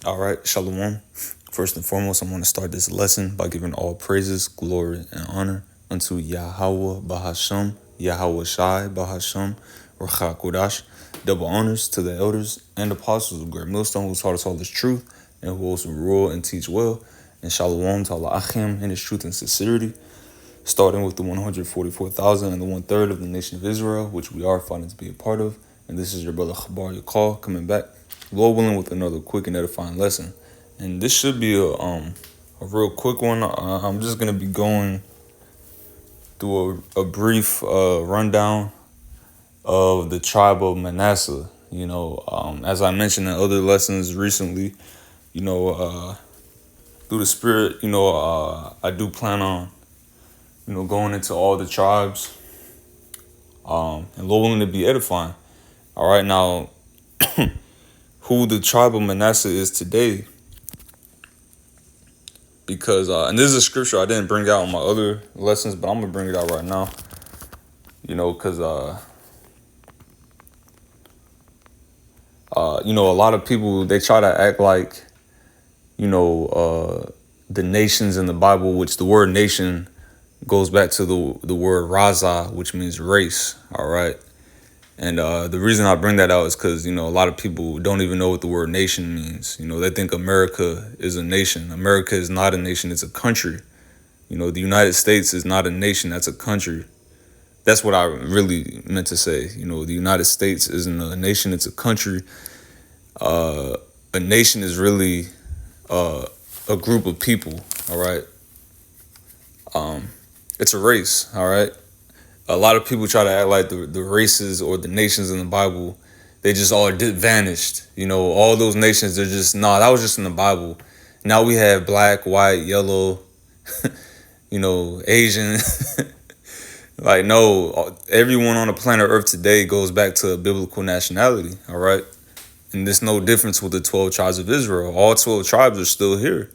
All right, Shalom. First and foremost, I'm going to start this lesson by giving all praises, glory, and honor unto Yahweh Bahasham, Yahweh Shai Bahasham, Racha Kodash. Double honors to the elders and apostles of Great Millstone who taught us all this truth and who also rule and teach well. And Shalom to Allah Achim in his truth and sincerity, starting with the 144,000 and the 1/3 of the nation of Israel, which we are fighting to be a part of. And this is your brother Chabar Yakal coming back, Lord willing, with another quick and edifying lesson. And this should be a real quick one. I'm just gonna be going through a brief rundown of the tribe of Manasseh. As I mentioned in other lessons recently, through the Spirit, I do plan on, going into all the tribes, and Lord willing to be edifying. All right, now, who the tribe of Manasseh is today, because, and this is a scripture I didn't bring out in my other lessons, but I'm going to bring it out right now, because, a lot of people, they try to act like, the nations in the Bible, which the word nation goes back to the word raza, which means race, all right? And the reason I bring that out is because, a lot of people don't even know what the word nation means. They think America is a nation. America is not a nation, it's a country. The United States is not a nation, that's a country. That's what I really meant to say. The United States isn't a nation, it's a country. A nation is really a group of people, all right? It's a race, all right? A lot of people try to act like the races or the nations in the Bible, they just all vanished. All those nations, they're just, that was just in the Bible. Now we have black, white, yellow, Asian. Like, no, everyone on the planet Earth today goes back to a biblical nationality, all right? And there's no difference with the 12 tribes of Israel. All 12 tribes are still here.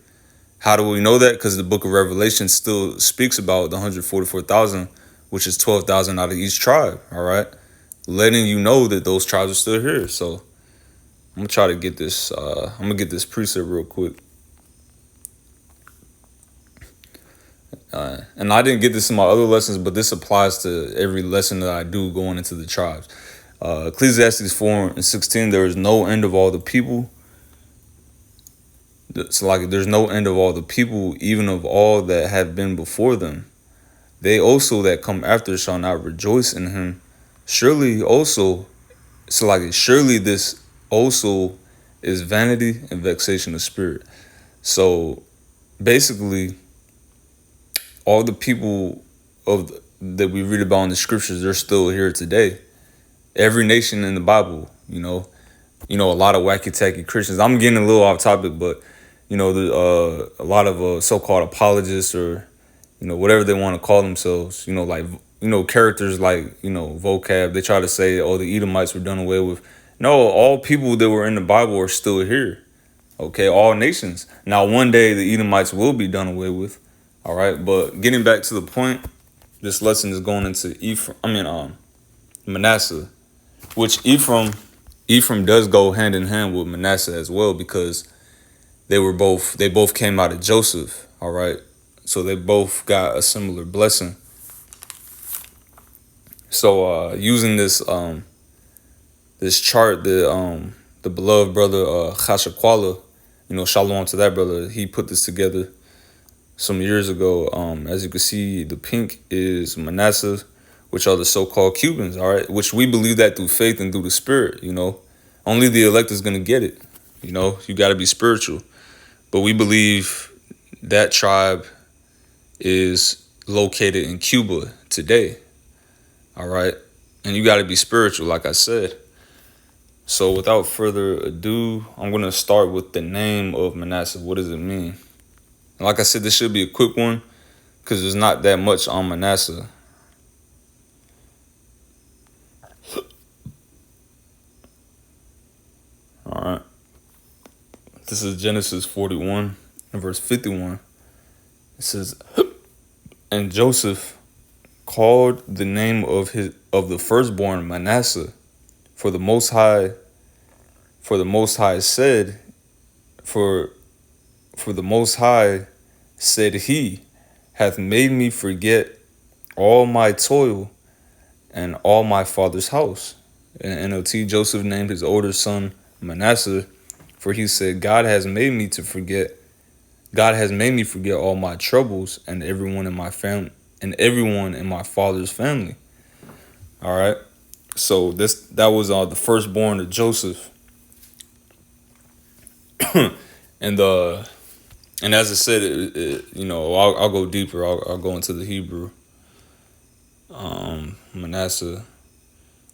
How do we know that? Because the book of Revelation still speaks about the 144,000, which is 12,000 out of each tribe, all right? Letting you know that those tribes are still here. So I'm going to try to get this, I'm going to get this precept real quick. And I didn't get this in my other lessons, but this applies to every lesson that I do going into the tribes. Ecclesiastes 4:16, there is no end of all the people. It's like there's no end of all the people, even of all that have been before them. They also that come after shall not rejoice in him. Surely this also is vanity and vexation of spirit. So basically, all the people that we read about in the scriptures, they're still here today. Every nation in the Bible, a lot of wacky-tacky Christians. I'm getting a little off topic, but a lot of so-called apologists or whatever they want to call themselves, characters like vocab. They try to say, oh, the Edomites were done away with. No, all people that were in the Bible are still here. Okay, all nations. Now, one day the Edomites will be done away with. All right, but getting back to the point, this lesson is going into Manasseh, which Ephraim does go hand in hand with Manasseh as well, because they both came out of Joseph, all right? So they both got a similar blessing. So using this this chart, the beloved brother Chashakwala, shalom to that brother, he put this together some years ago. As you can see, the pink is Manasseh, which are the so-called Cubans, all right? Which we believe that through faith and through the Spirit, Only the elect is going to get it. You got to be spiritual. But we believe that tribe is located in Cuba today, all right? And you got to be spiritual, like I said. So without further ado, I'm going to start with the name of Manasseh. What does it mean? And like I said, this should be a quick one because there's not that much on Manasseh. All right. This is Genesis 41 and verse 51. It says, and Joseph called the name of the firstborn Manasseh, for the Most High For the Most High said, for the Most High said he hath made me forget all my toil and all my father's house. In NLT, Joseph named his older son Manasseh, for he said, God has made me forget all my troubles and everyone in my family and everyone in my father's family. All right. So that was the firstborn of Joseph. and as I said, I'll go deeper. I'll go into the Hebrew. Manasseh,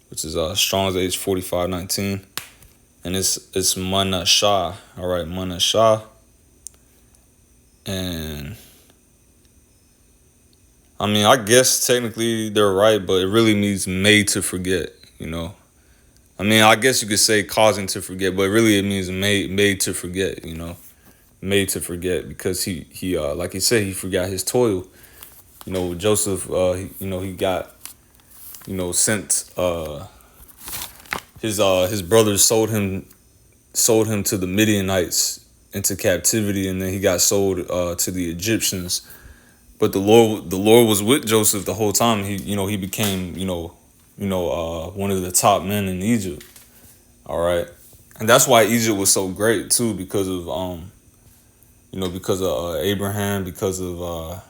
which is Strong's H4519, and it's Manasseh. All right, Manasseh, and I mean, I guess technically they're right, but it really means made to forget. I mean, I guess you could say causing to forget, but really it means made to forget. Made to forget, because he like he said, he forgot his toil. Joseph, he got sent. His brothers sold him to the Midianites into captivity, and then he got sold to the Egyptians. But the Lord was with Joseph the whole time. He became one of the top men in Egypt. All right, and that's why Egypt was so great too, because of Abraham, because of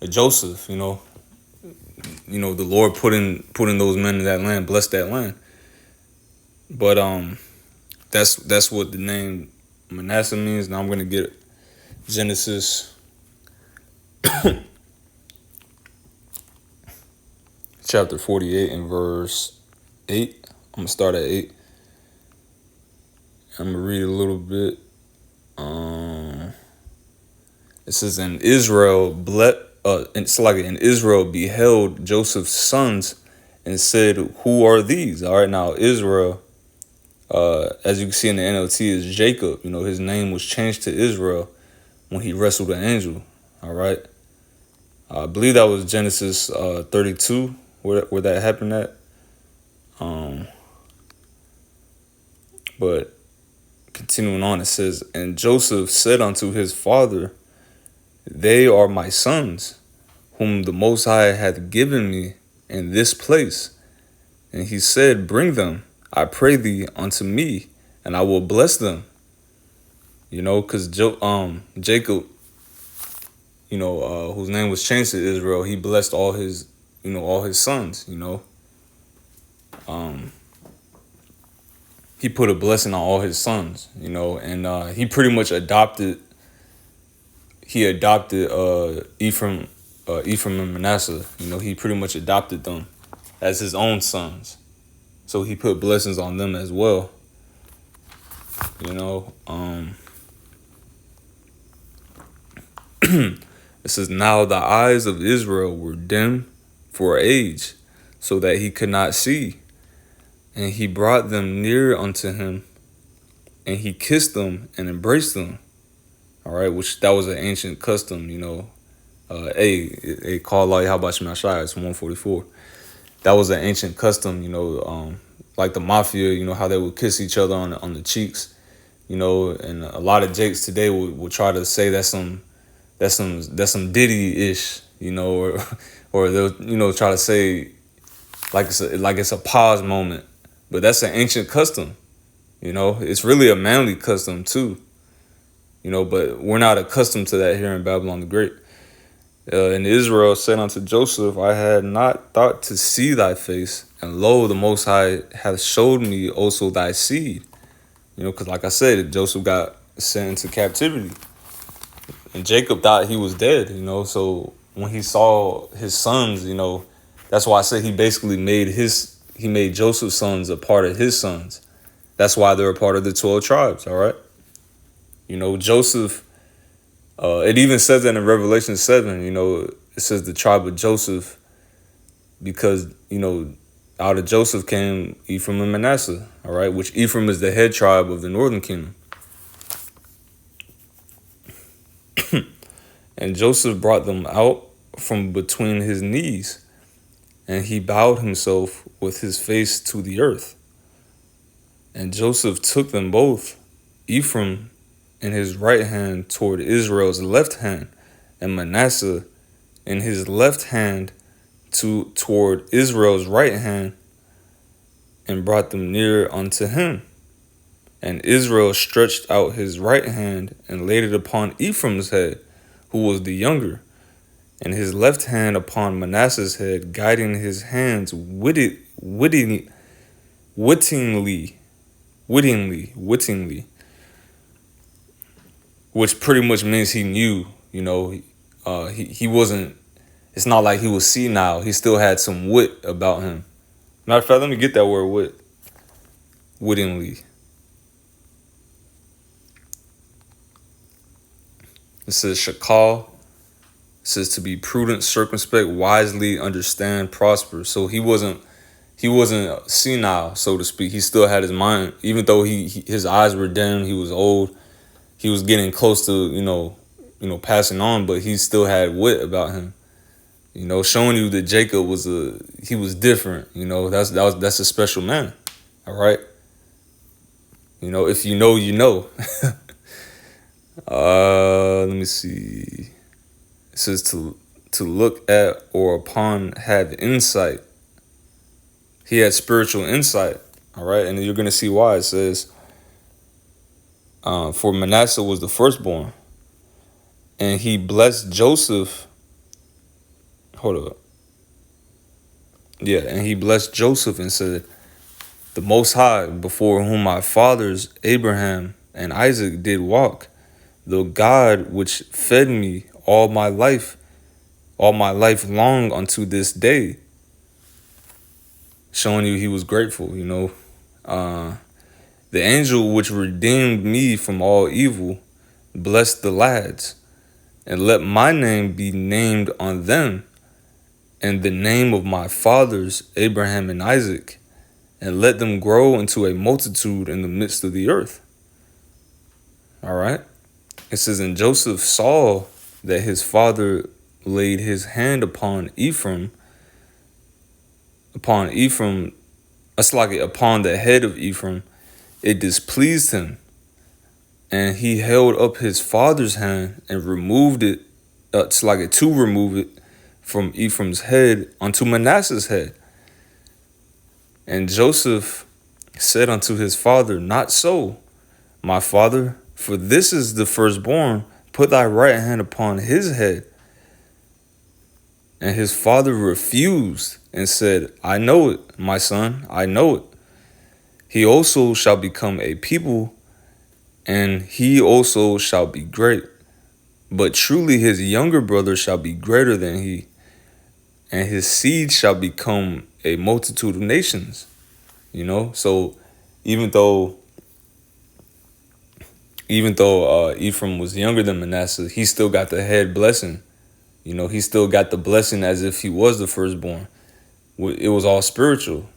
Joseph. The Lord putting those men in that land, blessed that land. But that's what the name Manasseh means. Now I'm gonna get Genesis chapter 48 and verse 8. I'm gonna start at 8. I'm gonna read a little bit. It says, "And Israel beheld Joseph's sons and said, Who are these?" All right, now Israel, as you can see in the NLT, is Jacob. His name was changed to Israel when he wrestled an angel. All right, I believe that was Genesis 32 where that happened at. But continuing on, it says, "And Joseph said unto his father, They are my sons, whom the Most High hath given me in this place. And he said, Bring them, I pray thee, unto me, and I will bless them." Because Jacob, whose name was changed to Israel, he blessed all his sons. He put a blessing on all his sons. And he pretty much adopted Ephraim and Manasseh. He pretty much adopted them as his own sons. So he put blessings on them as well. It says, "Now the eyes of Israel were dim for age, so that he could not see. And he brought them near unto him, and he kissed them and embraced them." All right, which that was an ancient custom, a call like, how about you, Mashai? It's 144. That was an ancient custom, like the mafia, how they would kiss each other on the cheeks, and a lot of Jakes today will try to say that's some Diddy-ish, or they'll try to say like it's a pause moment, but that's an ancient custom, It's really a manly custom too, but we're not accustomed to that here in Babylon the Great. And Israel said unto Joseph, I had not thought to see thy face, and lo, the Most High hath showed me also thy seed. Because like I said, Joseph got sent into captivity, and Jacob thought he was dead. So when he saw his sons, that's why I said he basically made Joseph's sons a part of his sons. That's why they're a part of the 12 tribes. All right. Joseph. It even says that in Revelation 7, it says the tribe of Joseph, because, out of Joseph came Ephraim and Manasseh, all right, which Ephraim is the head tribe of the northern kingdom. And Joseph brought them out from between his knees, and he bowed himself with his face to the earth. And Joseph took them both, Ephraim in his right hand toward Israel's left hand, and Manasseh in his left hand toward Israel's right hand, and brought them near unto him. And Israel stretched out his right hand and laid it upon Ephraim's head, who was the younger, and his left hand upon Manasseh's head, guiding his hands wittingly, which pretty much means he knew, he wasn't, it's not like he was senile. He still had some wit about him. Matter of fact, let me get that word wittingly. It says shakal. It says to be prudent, circumspect, wisely, understand, prosper. So he wasn't senile, so to speak. He still had his mind, even though his eyes were dim. He was old. He was getting close to passing on, but he still had wit about him. Showing you that Jacob was different. That's a special man. All right. If you know, you know. Let me see. It says to look at or upon have insight. He had spiritual insight. All right, and you're gonna see why. It says, for Manasseh was the firstborn, and he blessed Joseph. Hold up. Yeah, and he blessed Joseph and said, the Most High, before whom my fathers Abraham and Isaac did walk, the God which fed me all my life long unto this day. Showing you he was grateful, The angel which redeemed me from all evil, blessed the lads, and let my name be named on them, and the name of my fathers Abraham and Isaac, and let them grow into a multitude in the midst of the earth. All right. It says, and Joseph saw that his father laid his hand upon Ephraim, upon the head of Ephraim. It displeased him, and he held up his father's hand and removed it, to remove it from Ephraim's head unto Manasseh's head. And Joseph said unto his father, not so, my father, for this is the firstborn. Put thy right hand upon his head. And his father refused and said, I know it, my son, I know it. He also shall become a people, and he also shall be great. But truly his younger brother shall be greater than he, and his seed shall become a multitude of nations. So even though Ephraim was younger than Manasseh, he still got the head blessing. He still got the blessing as if he was the firstborn. It was all spiritual,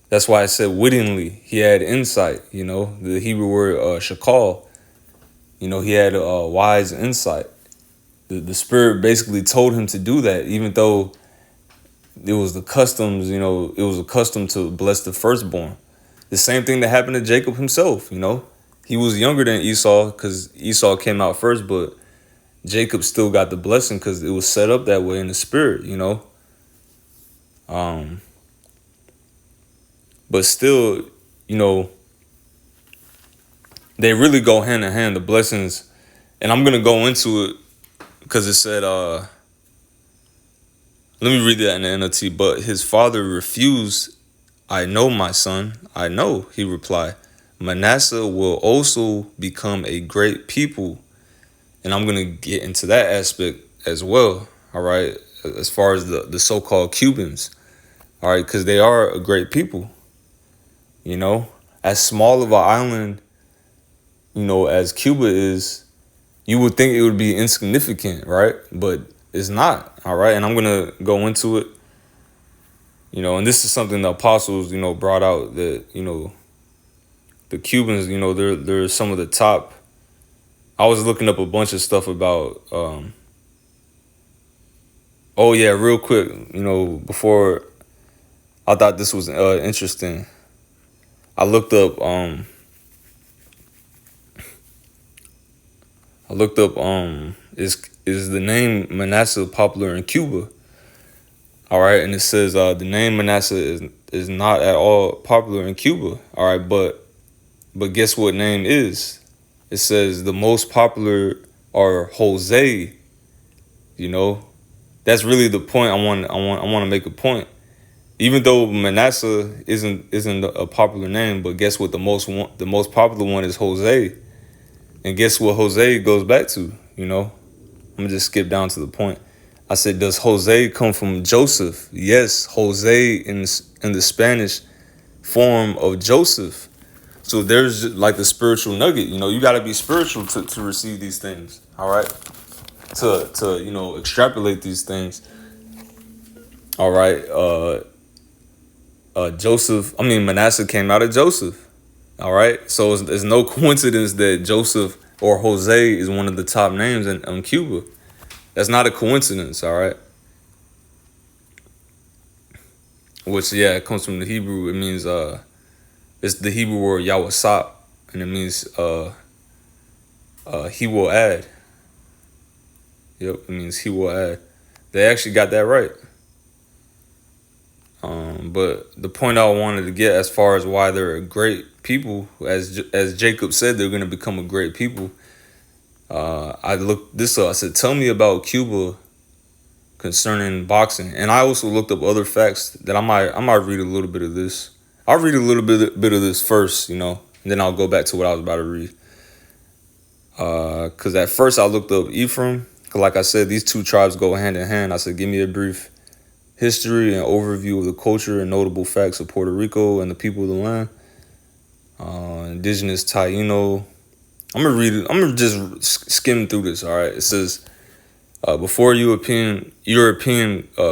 That's why I said wittingly. He had insight, The Hebrew word shakal, he had wise insight. The Spirit basically told him to do that, even though it was the customs, it was a custom to bless the firstborn. The same thing that happened to Jacob himself, He was younger than Esau because Esau came out first, but Jacob still got the blessing because it was set up that way in the spirit, But still, they really go hand in hand, the blessings. And I'm going to go into it because it said, let me read that in the NLT. But his father refused. I know, my son, I know, he replied. Manasseh will also become a great people. And I'm going to get into that aspect as well, all right, as far as the so-called Cubans, all right, because they are a great people, As small of an island, as Cuba is, you would think it would be insignificant, right? But it's not, all right? And I'm going to go into it, and this is something the apostles, brought out that, the Cubans, they're some of the top. I was looking up a bunch of stuff about, real quick, before, I thought this was interesting. I looked up is the name Manasseh popular in Cuba? All right, and it says the name Manasseh is not at all popular in Cuba. All right, but guess what name is? It says the most popular are Jose. You know, that's really the point. I want to make a point. Even though Manasseh isn't a popular name, but guess what? The most popular one is Jose, and guess what Jose goes back to? You know, I'm gonna just skip down to the point. I said, does Jose come from Joseph? Yes, Jose in the Spanish form of Joseph. So there's like the spiritual nugget. You know, you got to be spiritual to receive these things. All right, to extrapolate these things. All right, Manasseh came out of Joseph. All right, so it's no coincidence that Joseph or Jose is one of the top names in Cuba. That's not a coincidence. All right, which it comes from the Hebrew. It means it's the Hebrew word Yawasap, and it means he will add. Yep, it means he will add. They actually got that right. But the point I wanted to get as far as why they're a great people, as Jacob said, they're going to become a great people. I looked this up. I said, tell me about Cuba concerning boxing. And I also looked up other facts that I might read a little bit of this. I'll read a little bit of this first, and then I'll go back to what I was about to read. Because at first I looked up Ephraim. Because like I said, these two tribes go hand in hand. I said, give me a brief history and overview of the culture and notable facts of Puerto Rico and the people of the land. Indigenous Taino. I'm gonna read it. I'm gonna just skim through this. All right. It says, before European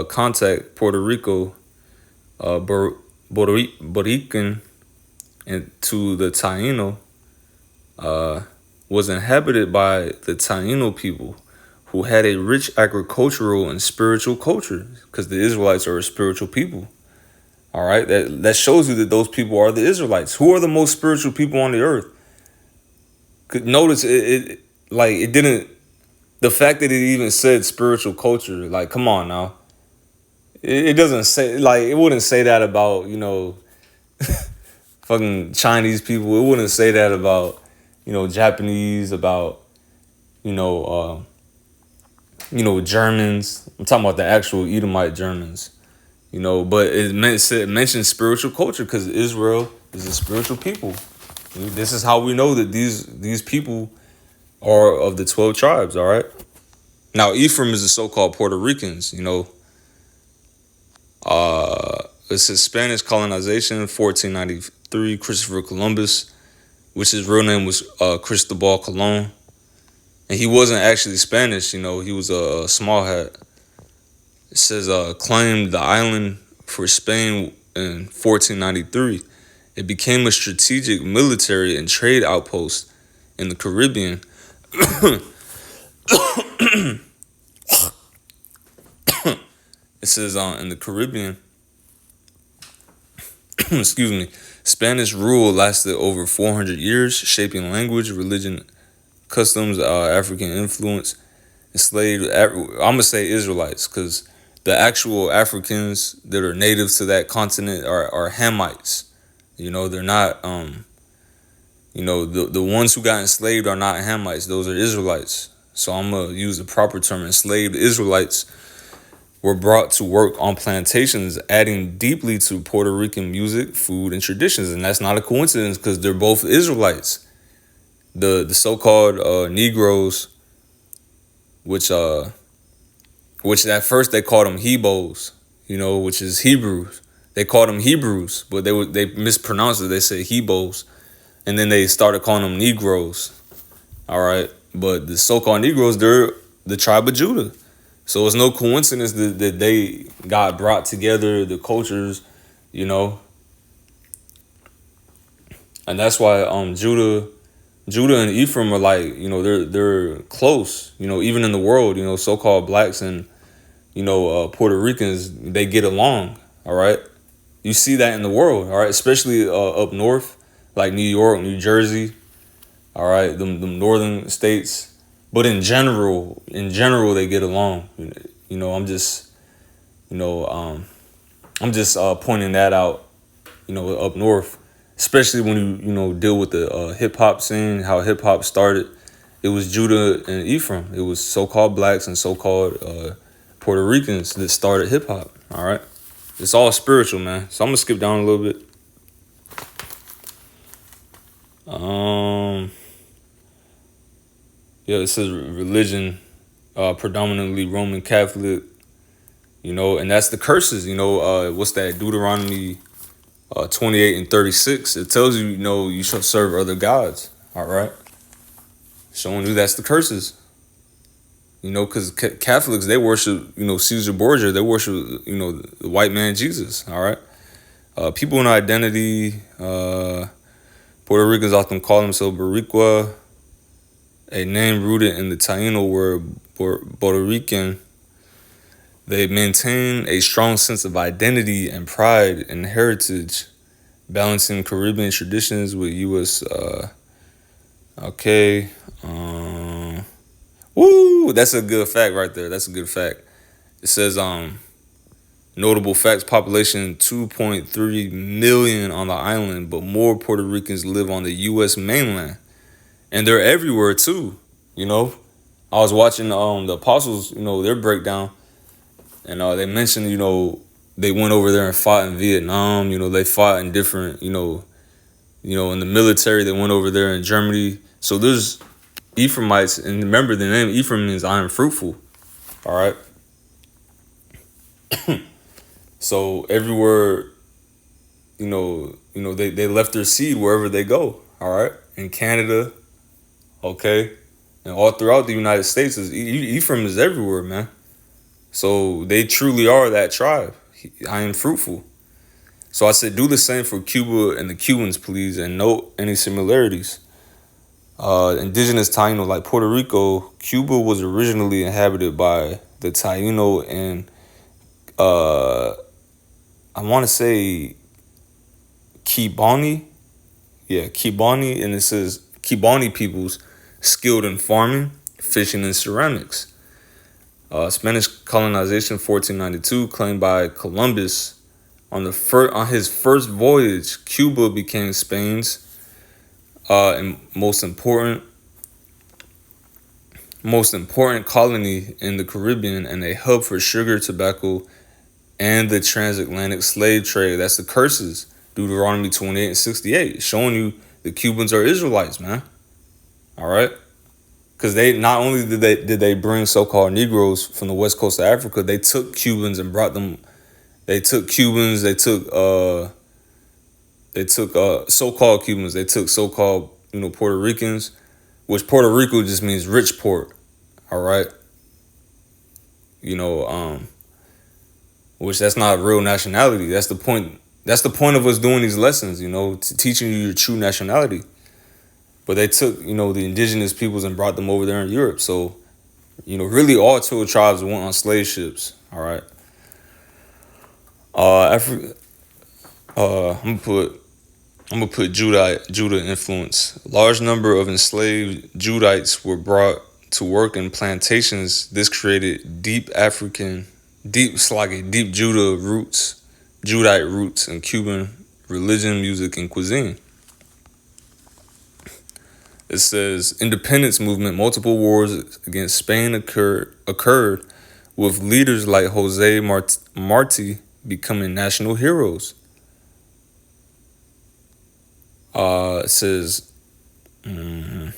contact, Puerto Rico, Borican, and to the Taino, was inhabited by the Taino people, who had a rich agricultural and spiritual culture, because the Israelites are a spiritual people. All right, that shows you that those people are the Israelites. Who are the most spiritual people on the earth? Notice it didn't. The fact that it even said spiritual culture, like, come on now. It doesn't say, like, it wouldn't say that about, fucking Chinese people. It wouldn't say that about, Japanese, about, Germans. I'm talking about the actual Edomite Germans, but it mentioned spiritual culture because Israel is a spiritual people. This is how we know that these people are of the 12 tribes, all right? Now, Ephraim is the so-called Puerto Ricans, It says Spanish colonization, 1493, Christopher Columbus, which his real name was Cristobal Colon. And he wasn't actually Spanish, he was a small hat. It says claimed the island for Spain in 1493. It became a strategic military and trade outpost in the Caribbean. It says in the Caribbean, excuse me, Spanish rule lasted over 400 years, shaping language, religion, customs, African influence, enslaved. I'm gonna say Israelites, because the actual Africans that are native to that continent are Hamites. They're not. The ones who got enslaved are not Hamites. Those are Israelites. So I'm gonna use the proper term. Enslaved Israelites were brought to work on plantations, adding deeply to Puerto Rican music, food, and traditions. And that's not a coincidence, because they're both Israelites. The so-called Negroes, which at first they called them Hebos, which is Hebrews. They called them Hebrews, but they mispronounced it. They said Hebos, and then they started calling them Negroes. All right, but the so-called Negroes, they're the tribe of Judah. So it's no coincidence that they got brought together, the cultures, and that's why Judah and Ephraim are like, they're close, even in the world, so-called blacks and, Puerto Ricans, they get along, all right? You see that in the world, all right? Especially up north, like New York, New Jersey. All right, them northern states. But in general, they get along. You know, you know, um, I'm just pointing that out. You know, up north, especially when you deal with the hip hop scene, how hip hop started. It was Judah and Ephraim. It was so-called blacks and so-called Puerto Ricans that started hip hop. All right, it's all spiritual, man. So I'm gonna skip down a little bit. Um, yeah, it says religion, predominantly Roman Catholic. You know, and that's the curses. You know, what's that? Deuteronomy 28 and 36. It tells you, you shall serve other gods. All right, showing you that's the curses. You know, because Catholics, they worship, Caesar Borgia. They worship, the white man Jesus. All right. People in identity. Puerto Ricans often call themselves Boricua, a name rooted in the Taino word Puerto Rican. They maintain a strong sense of identity and pride and heritage, balancing Caribbean traditions with U.S. Okay. Woo! That's a good fact right there. That's a good fact. It says, notable facts: population 2.3 million on the island, but more Puerto Ricans live on the U.S. mainland, and they're everywhere too. You know, I was watching the Apostles, their breakdown, and they mentioned, they went over there and fought in Vietnam. They fought in different, in the military. They went over there in Germany. So there's Ephraimites, and remember the name Ephraim means I am fruitful. All right. So everywhere, they left their seed wherever they go. All right, in Canada, okay, and all throughout the United States, Ephraim is everywhere, man. So they truly are that tribe. I am fruitful. So I said, do the same for Cuba and the Cubans, please, and note any similarities. Indigenous Taino, like Puerto Rico, Cuba was originally inhabited by the Taino and I want to say Kibani. Yeah, Kibani, and it says Kibani peoples skilled in farming, fishing, and ceramics. Spanish colonization 1492 claimed by Columbus on his first voyage. Cuba became Spain's and most important colony in the Caribbean and a hub for sugar, tobacco, and the transatlantic slave trade. That's the curses. Deuteronomy 28 and 68, showing you the Cubans are Israelites, man. All right, because they not only did they bring so-called Negroes from the west coast of Africa, they took Cubans and brought them. They took Cubans. They took so-called Cubans. They took so-called Puerto Ricans, which Puerto Rico just means rich port. All right, which that's not a real nationality. That's the point. That's the point of us doing these lessons, teaching you your true nationality. But they took, the indigenous peoples and brought them over there in Europe. So, really all 12 tribes went on slave ships. All right. I'm gonna put Judah influence. Large number of enslaved Judites were brought to work in plantations. This created deep Judite roots in Cuban religion, music, and cuisine. It says independence movement, multiple wars against Spain occurred with leaders like Jose Marti becoming national heroes. It says U.S.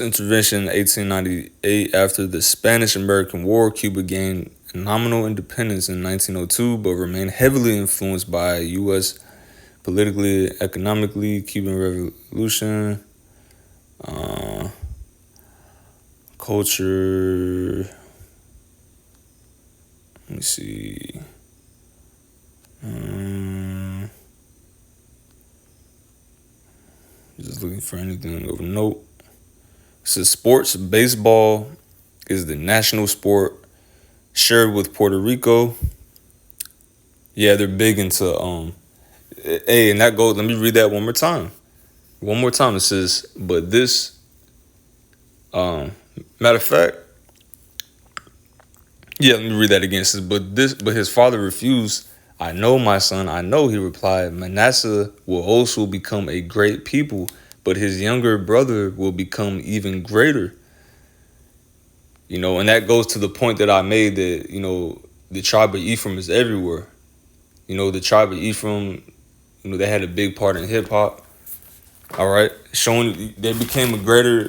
intervention in 1898 after the Spanish-American War. Cuba gained nominal independence in 1902, but remained heavily influenced by U.S. politically, economically. Cuban Revolution, culture. Let me see. Just looking for anything of note. It says sports. Baseball is the national sport, shared with Puerto Rico. Yeah, they're big into hey, and that goes. Let me read that one more time. One more time. It says, but this, matter of fact, yeah. Let me read that again. It says, but his father refused. I know, my son. I know. He replied, Manasseh will also become a great people, but his younger brother will become even greater. And that goes to the point that I made that the tribe of Ephraim is everywhere. The tribe of Ephraim, they had a big part in hip hop. All right, showing they became a greater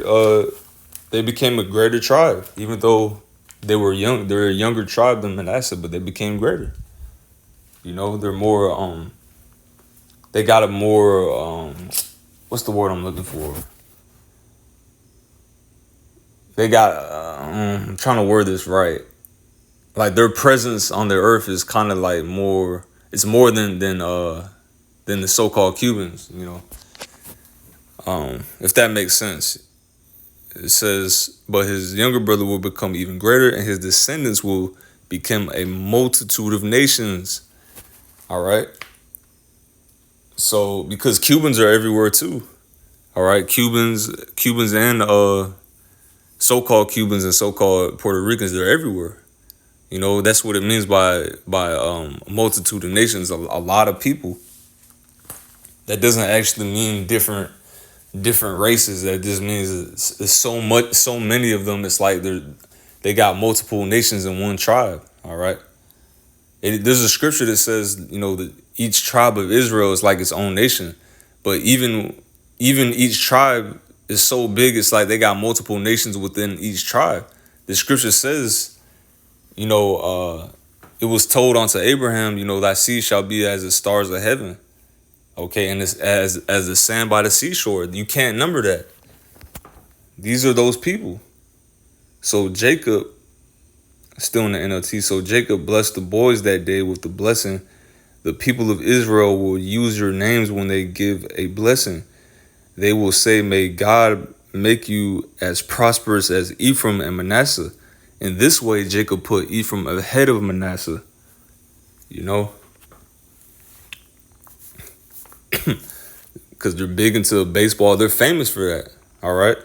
tribe, even though they were young. They're a younger tribe than Manasseh, but they became greater. They're more. They got a more. What's the word I'm looking for? They got. I'm trying to word this right. Like their presence on the earth is kind of like more. It's more than the so-called Cubans. If that makes sense. It says, but his younger brother will become even greater, and his descendants will become a multitude of nations. All right. So because Cubans are everywhere too. All right, Cubans and so-called Cubans and so-called Puerto Ricans, they're everywhere. That's what it means by a multitude of nations, a lot of people. That doesn't actually mean different races. That just means it's so many of them. It's like they got multiple nations in one tribe. All right. There's a scripture that says that each tribe of Israel is like its own nation, but even each tribe is so big. It's like they got multiple nations within each tribe. The scripture says, it was told unto Abraham, thy seed shall be as the stars of heaven. Okay, and it's as the sand by the seashore. You can't number that. These are those people. So Jacob, still in the NLT, so Jacob blessed the boys that day with the blessing. The people of Israel will use your names when they give a blessing. They will say, may God make you as prosperous as Ephraim and Manasseh. In this way, Jacob put Ephraim ahead of Manasseh. Because they're big into baseball. They're famous for that. All right.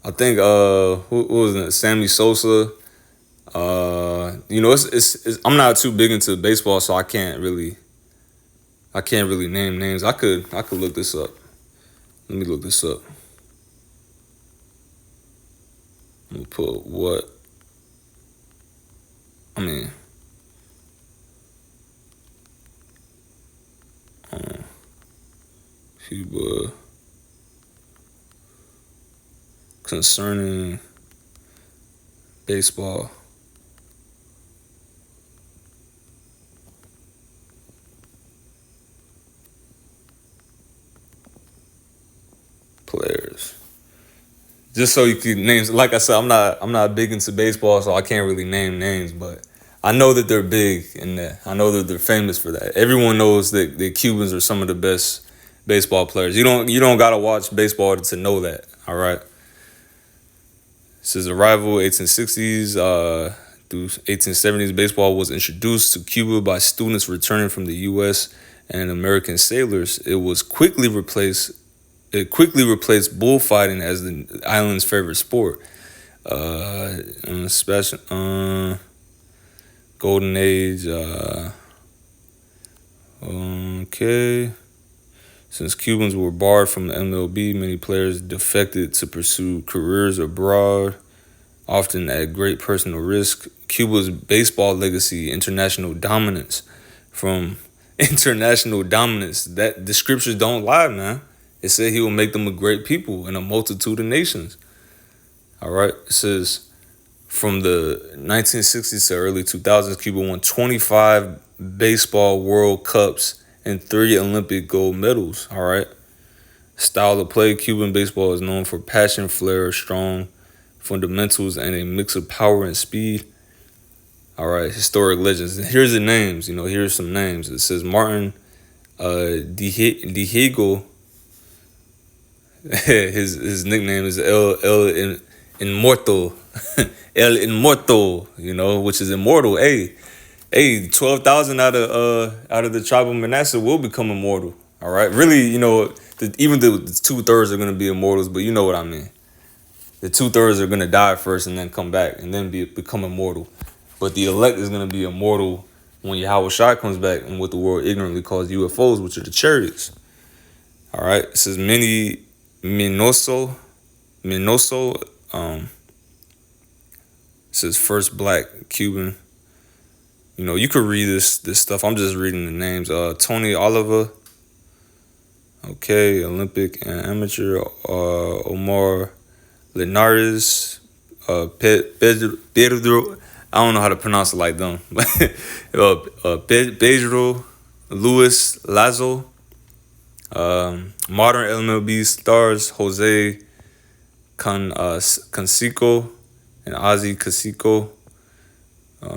I think who was it? Sammy Sosa. It's I'm not too big into baseball, so I can't really name names. I could look this up. Let me look this up. Let me put what. I mean. Cuba concerning baseball. Players. Just so you can name. Like I said, I'm not big into baseball, so I can't really name names, but I know that they're big in that. I know that they're famous for that. Everyone knows that the Cubans are some of the best baseball players. You don't gotta watch baseball to know that. All right. Since arrival 1860s through 1870s, baseball was introduced to Cuba by students returning from the U.S. and American sailors. It quickly replaced bullfighting as the island's favorite sport. Golden Age. Okay. Since Cubans were barred from the MLB, many players defected to pursue careers abroad, often at great personal risk. Cuba's baseball legacy, international dominance. From international dominance, that the scriptures don't lie, man. It said he will make them a great people in a multitude of nations. All right. It says from the 1960s to early 2000s, Cuba won 25 baseball World Cups and 3 Olympic gold medals. All right. Style of play: Cuban baseball is known for passion, flair, strong fundamentals, and a mix of power and speed. All right. Historic legends. Here's the names. Here's some names. It says Martin Diego. his nickname is El Inmortal. El Inmortal, which is immortal. Hey, Hey, 12,000 out of the tribe of Manasseh will become immortal. All right, really, even the 2/3 are gonna be immortals, but you know what I mean. The 2/3 are gonna die first and then come back and then become immortal. But the elect is gonna be immortal when Yahweh Shai comes back and what the world ignorantly calls UFOs, which are the chariots. All right, it says many Minoso. It says first black Cuban. You could read this stuff. I'm just reading the names. Tony Oliver. Okay, Olympic and amateur. Omar Linares. Pedro. I don't know how to pronounce it like them. Pedro Luis Lazo. Modern MLB stars Jose Canseco and Ozzy Casico.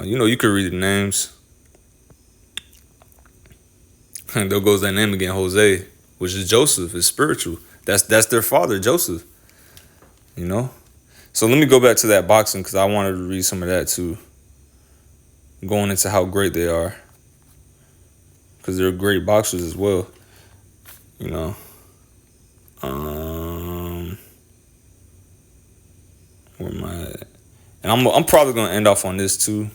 You could read the names. And there goes that name again, Jose, which is Joseph. It's spiritual. That's their father, Joseph. So let me go back to that boxing because I wanted to read some of that too. Going into how great they are, because they're great boxers as well. Where am I at? And I'm probably gonna end off on this too.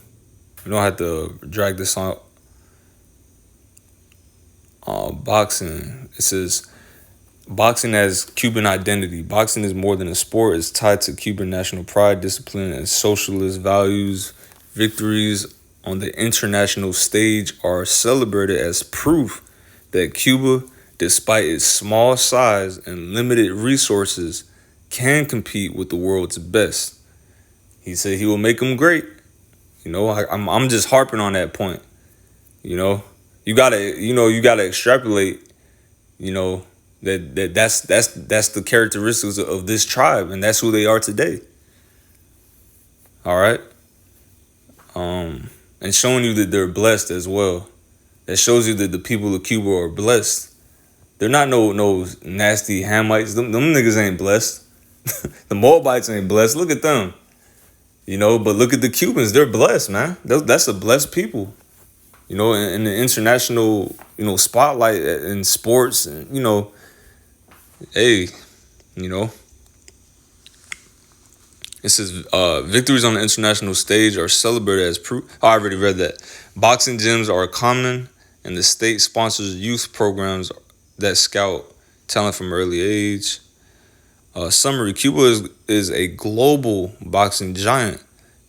We don't have to drag this on. Boxing. It says boxing as Cuban identity. Boxing is more than a sport. It's tied to Cuban national pride, discipline, and socialist values. Victories on the international stage are celebrated as proof that Cuba, despite its small size and limited resources, can compete with the world's best. He said he will make them great. I'm just harping on that point. You gotta extrapolate. That's the characteristics of this tribe, and that's who they are today. All right. And showing you that they're blessed as well. That shows you that the people of Cuba are blessed. They're not no nasty Hamites. Them niggas ain't blessed. The Moabites ain't blessed. Look at them. But look at the Cubans. They're blessed, man. That's a blessed people. In the international, spotlight in sports, and hey, it says victories on the international stage are celebrated as proof. I already read that. Boxing gyms are common, and the state sponsors youth programs that scout talent from early age. Summary: Cuba is a global boxing giant,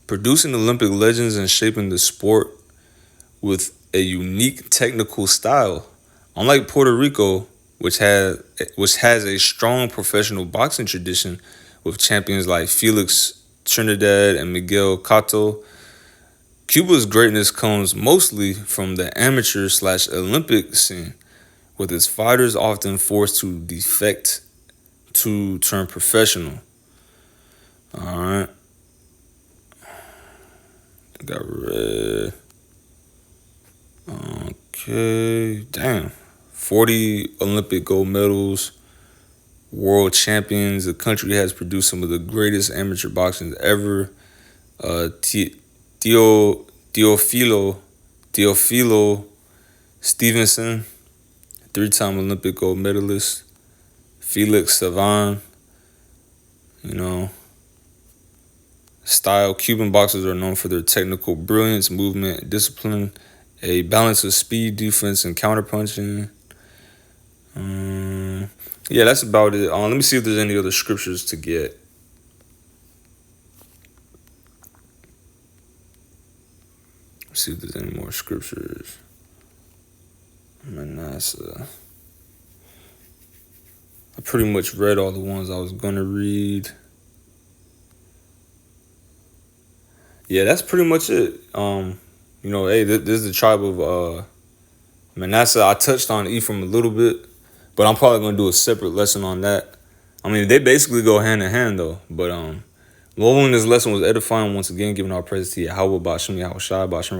producing Olympic legends and shaping the sport with a unique technical style. Unlike Puerto Rico, which has a strong professional boxing tradition with champions like Felix Trinidad and Miguel Cotto, Cuba's greatness comes mostly from the amateur/Olympic scene, with its fighters often forced to defect to turn professional. All right. I think I read. Okay, damn. 40 Olympic gold medals, world champions. The country has produced some of the greatest amateur boxing ever. Teofilo Stevenson, 3-time Olympic gold medalist. Felix Savan, style. Cuban boxers are known for their technical brilliance, movement, discipline, a balance of speed, defense, and counterpunching. Yeah, that's about it. Let me see if there's any other scriptures to get. Let's see if there's any more scriptures. Manasseh. I pretty much read all the ones I was gonna read. Yeah, that's pretty much it. Hey, this is the tribe of Manasseh. I touched on Ephraim a little bit, but I'm probably gonna do a separate lesson on that. I mean, they basically go hand in hand though. But Lord willing, this lesson was edifying. Once again, giving our praise to Yahweh, Ba'ashem, Yahweh Shai, Ba'ashem.